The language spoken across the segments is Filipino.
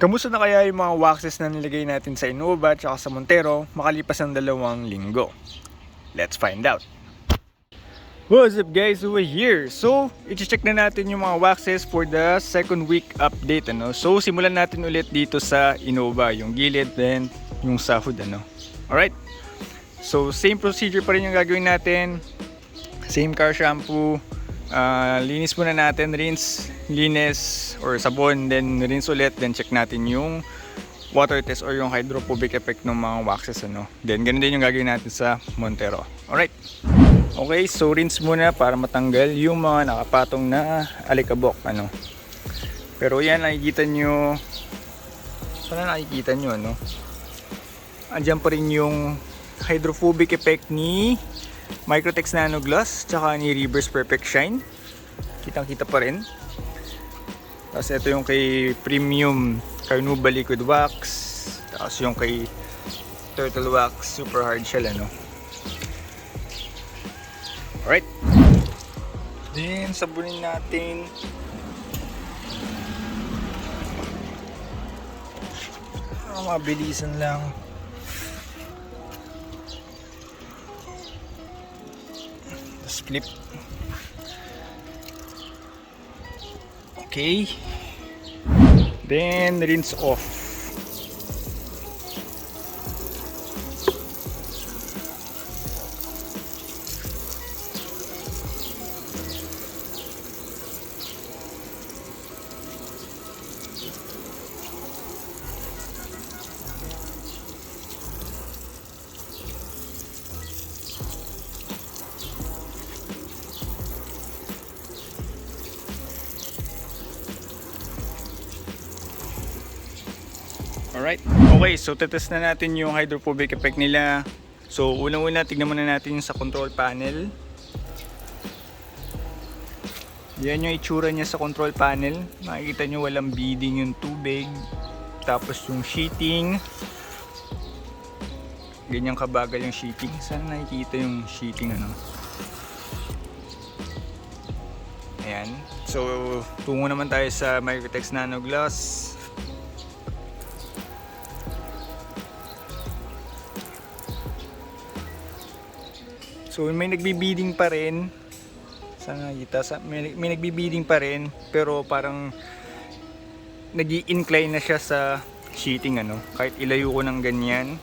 Kamusta na kaya yung mga waxes na nilagay natin sa Innova at sa Montero makalipas ng 2 linggo? Let's find out! What's up guys, we're here! So, i-check na natin yung mga waxes for the second week update. So, simulan natin ulit dito sa Innova, yung gilid, then yung sa hood. Alright? So, same procedure pa rin yung gagawin natin. Same car shampoo. Linis muna natin, rinse, linis or sabon, then rinse ulit, then check natin yung water test or yung hydrophobic effect ng mga waxes. Then ganun din yung gagawin natin sa Montero. Alright. Okay, so rinse muna para matanggal yung mga nakapatong na alikabok. Pero yan, nakikita nyo. Sana nakikita nyo, andyan pa rin yung hydrophobic effect ni Microtex Nanoglos tsaka ni Reverse Perfect Shine. Kitang kita pa rin. Tapos ito yung kay Premium Carnauba Liquid Wax. Tapos yung kay Turtle Wax Super Hard Shell. Alright. Then sabunin natin. Mabilisan lang. Flip. Okay. Then rinse off. Alright. Okay, so tetest na natin yung hydrophobic effect nila. So unang-una, tignan muna natin yung sa control panel. Yan yung itsura niya sa control panel. Makikita nyo walang beading yung tubig. Tapos yung sheeting, ganyan kabagal yung sheeting. Saan nakikita yung sheeting? Ayan. So tungo naman tayo sa Microtex Nanoglos. So may nagbi-beading pa rin. Sana nakita, may nagbi-beading pa rin, pero parang nag-i-incline na siya sa sheeting Kahit ilayo ko ng ganyan,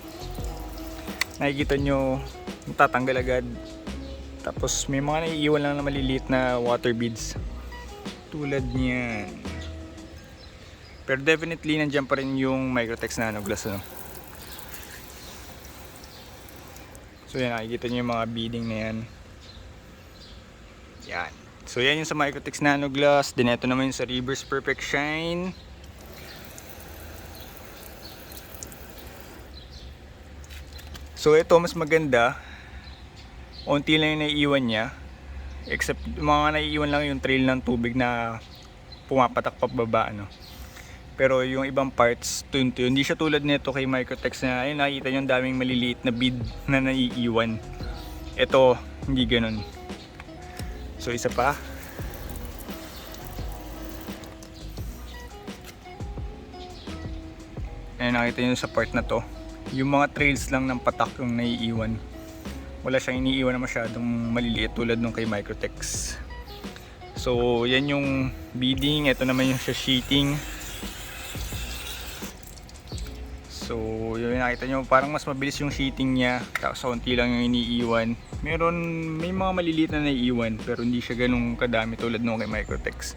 nakikita nyo tatanggal agad. Tapos may mga naiiwan lang na maliliit na water beads tulad niyan. Pero definitely nandiyan pa rin yung Microtex Nanoglos. So yan, nakikita nyo yung mga beading na yan. Yan. So yan yung sa Microtex Nanoglos. Then ito naman yung sa Reverse Perfect Shine. So ito mas maganda. Unti lang yung naiiwan niya. Except mga naiiwan lang yung trail ng tubig na pumapatak pababa. Pero yung ibang parts, tunto, hindi siya tulad nito kay Microtex na ayun, nakikita nyo ang daming maliliit na bead na naiiwan. Ito, hindi ganun. So isa pa. Ayun, nakita nyo sa part na to. Yung mga trails lang ng patak yung naiiwan. Wala siyang iniiwan na masyadong maliliit tulad nung kay Microtex. So yan yung beading. Ito naman yung sa sheeting. So yun, nakita nyo parang mas mabilis yung sheeting niya, tapos konti lang yung iniiwan. May mga maliliit na naiiwan pero hindi siya ganun kadami tulad nung kay Microtex.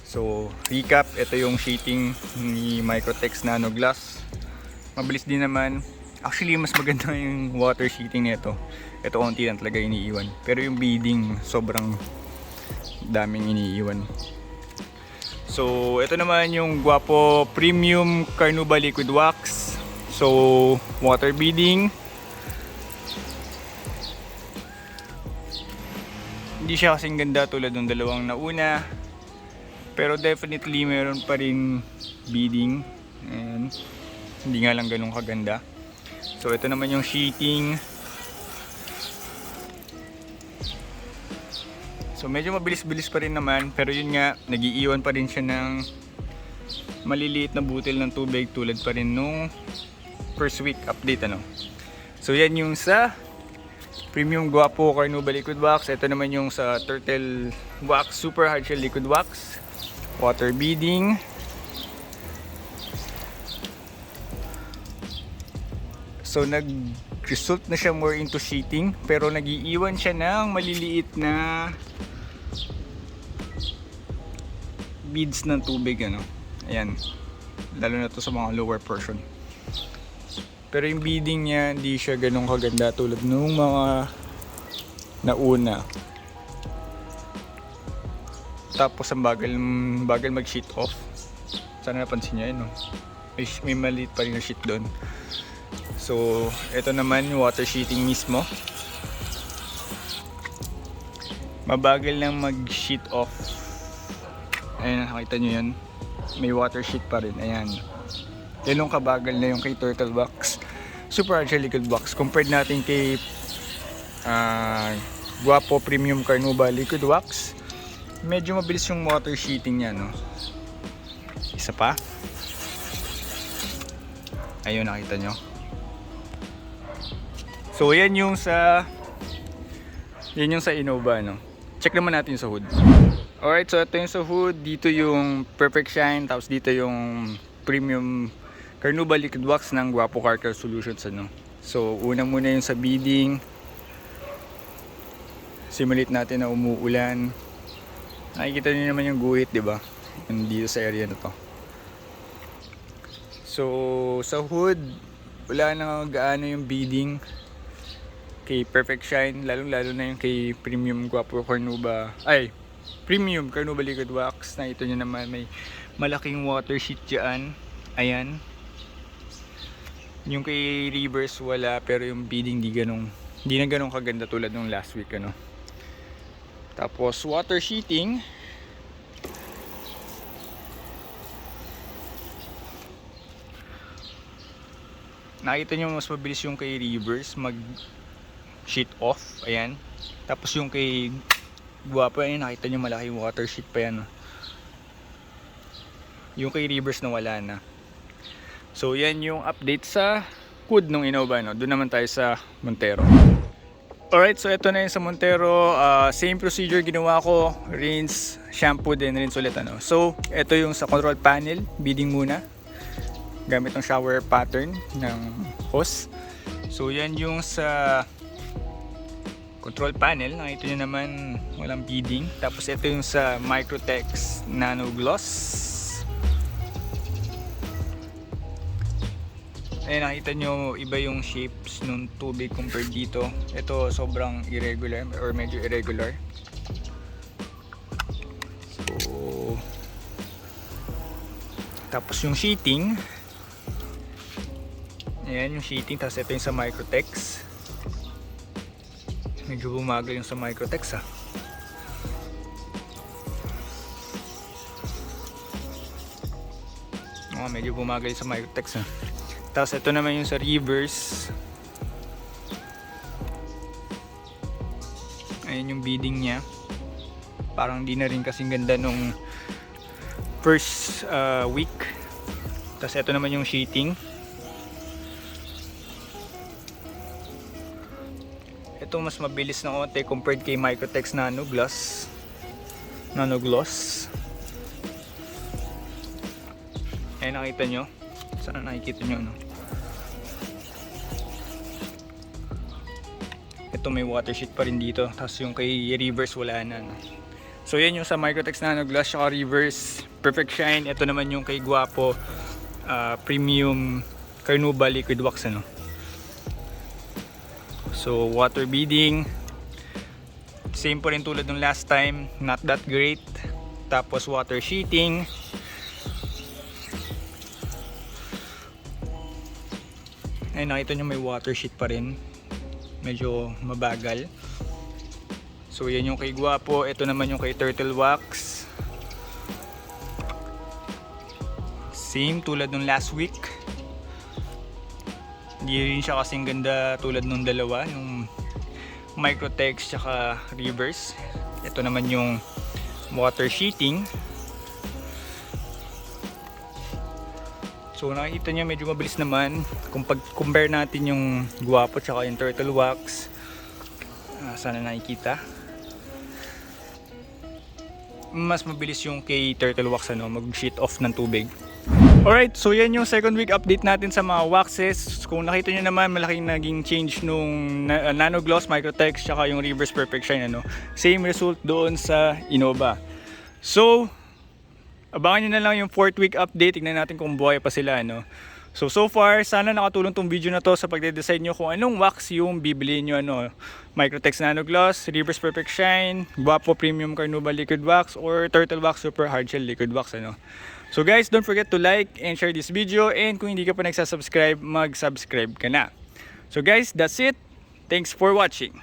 So recap, ito yung sheeting ni Microtex Nanoglos. Mabilis din naman. Actually mas maganda yung water sheeting nito. Ito konti lang talaga iniiwan. Pero yung beading sobrang daming iniiwan. So ito naman yung Guapo Premium Carnauba Liquid Wax. So water beading. Hindi siya kasing ganda tulad ng dalawang nauna. Pero definitely meron pa rin beading. And hindi nga lang ganun kaganda. So ito naman yung sheeting. So medyo mabilis-bilis pa rin naman, pero yun nga, nag-iiwan pa rin siya ng maliliit na butil ng tubig tulad pa rin nung first week update ano. So yan yung sa Premium Guapo Carnauba Liquid Wax. Ito naman yung sa Turtle Wax Super Hard Shell Liquid Wax. Water beading. So nag-result na siya more into sheeting, pero nag-iiwan siya ng maliliit na beads ng tubig ano. Ayan. Lalo na to sa mga lower portion. Pero yung beading niya hindi siya ganun kaganda tulad nung mga nauna. Tapos ang bagal mag-sheet off. Sana napansin niya yun no. May maliit pa rin na sheet doon. So, ito naman yung water sheeting mismo. Mabagal lang mag-sheet off. Ayan, nakita nyo yan. May water sheet pa rin. Ayan. Yan yung kabagal na yung kay Turtle Wax Super Hard Shell Liquid Wax. Compared natin kay Guapo Premium Carnauba Liquid Wax, medyo mabilis yung water sheeting niya, no? Isa pa. Ayun, nakita nyo. So yan yung sa Innova no. Check naman natin sa hood. Alright, so ito yung sa hood, dito yung Perfect Shine, tapos dito yung Premium Carnauba Liquid Wax ng Guapo Car Care Solutions ano. So una muna yung sa beading. Simulate natin na umuulan. Nakikita niyo naman yung guhit, di ba? Dito sa area na to. So sa hood, wala na gaano yung beading kay Perfect Shine, lalo na yung kay Premium Guapo Carnauba, Premium Carnauba Liquid Wax. Nakita nyo naman may malaking water sheet dyan. Ayan. Yung kay Reverse wala, pero yung beading di na ganong kaganda tulad nung last week ano. Tapos water sheeting, nakita nyo mas mabilis yung kay Reverse mag sheet off, ayan. Tapos yung kay Guapo, ayan, nakita nyo malaki water sheet pa yan. Yung kay Reverse na wala na. So yan yung update sa hood ng Innova no. Doon naman tayo sa Montero. Alright, so ito na yung sa Montero. Same procedure ginawa ko, rinse, shampoo, then rinse ulit ano. So ito yung sa control panel, beading muna gamit ng shower pattern ng hose. So yan yung sa control panel, nakita nyo naman walang beading. Tapos ito yung sa Microtex Nanoglos. Ayan, nakita nyo iba yung shapes ng tubig compared dito. Ito sobrang irregular or medyo irregular. So tapos yung sheeting, ayan yung sheeting. Tapos ito yung sa Microtex. Medyo bumagal yung sa Microtex medyo bumagal yung sa Microtex Tapos ito naman yung sa Reverse. Ayan yung beading nya. Parang di na rin kasing ganda nung first week. Tapos ito naman yung sheeting. Ito mas mabilis na konti compared kay Microtex Nanoglos. Ayan, nakita nyo? Sana nakikita nyo no? Ito may water sheet pa rin dito. Tapos yung kay Reverse wala na no? So yan yung sa Microtex Nanoglos saka Reverse Perfect Shine. Ito naman yung kay Guapo Premium Carnauba Liquid Wax ano. So water beading, same po rin tulad ng last time, not that great. Tapos water sheeting, ay nakita nyo may water sheet pa rin, medyo mabagal. So yan yung kay Guapo. Ito naman yung kay Turtle Wax, same tulad ng last week. Hindi rin siya kasing ganda tulad nung dalawa, yung Microtex tsaka Reverse. Ito naman yung water sheeting. So nakikita nyo medyo mabilis naman kung pag-compare natin yung Guapo tsaka yung turtle wax. Sana nakikita. Mas mabilis yung kay turtle wax mag-sheet off ng tubig. Alright, so yan yung second week update natin sa mga waxes. Kung nakita nyo naman, malaking naging change nung Nanoglos, Microtex, tsaka yung Reverse Perfect Shine. Same result doon sa Innova. So, abangan nyo na lang yung 4th week update. Tignan natin kung buhay pa sila. So far, sana nakatulong tong video na to sa pagde-decide nyo kung anong wax yung bibili nyo. Microtex Nanoglos, Reverse Perfect Shine, Guapo Premium Carnauba Liquid Wax, or Turtle Wax Super Hard Shell Liquid Wax. So guys, don't forget to like and share this video. And kung hindi ka pa nagsasubscribe, mag-subscribe ka na. So guys, that's it. Thanks for watching.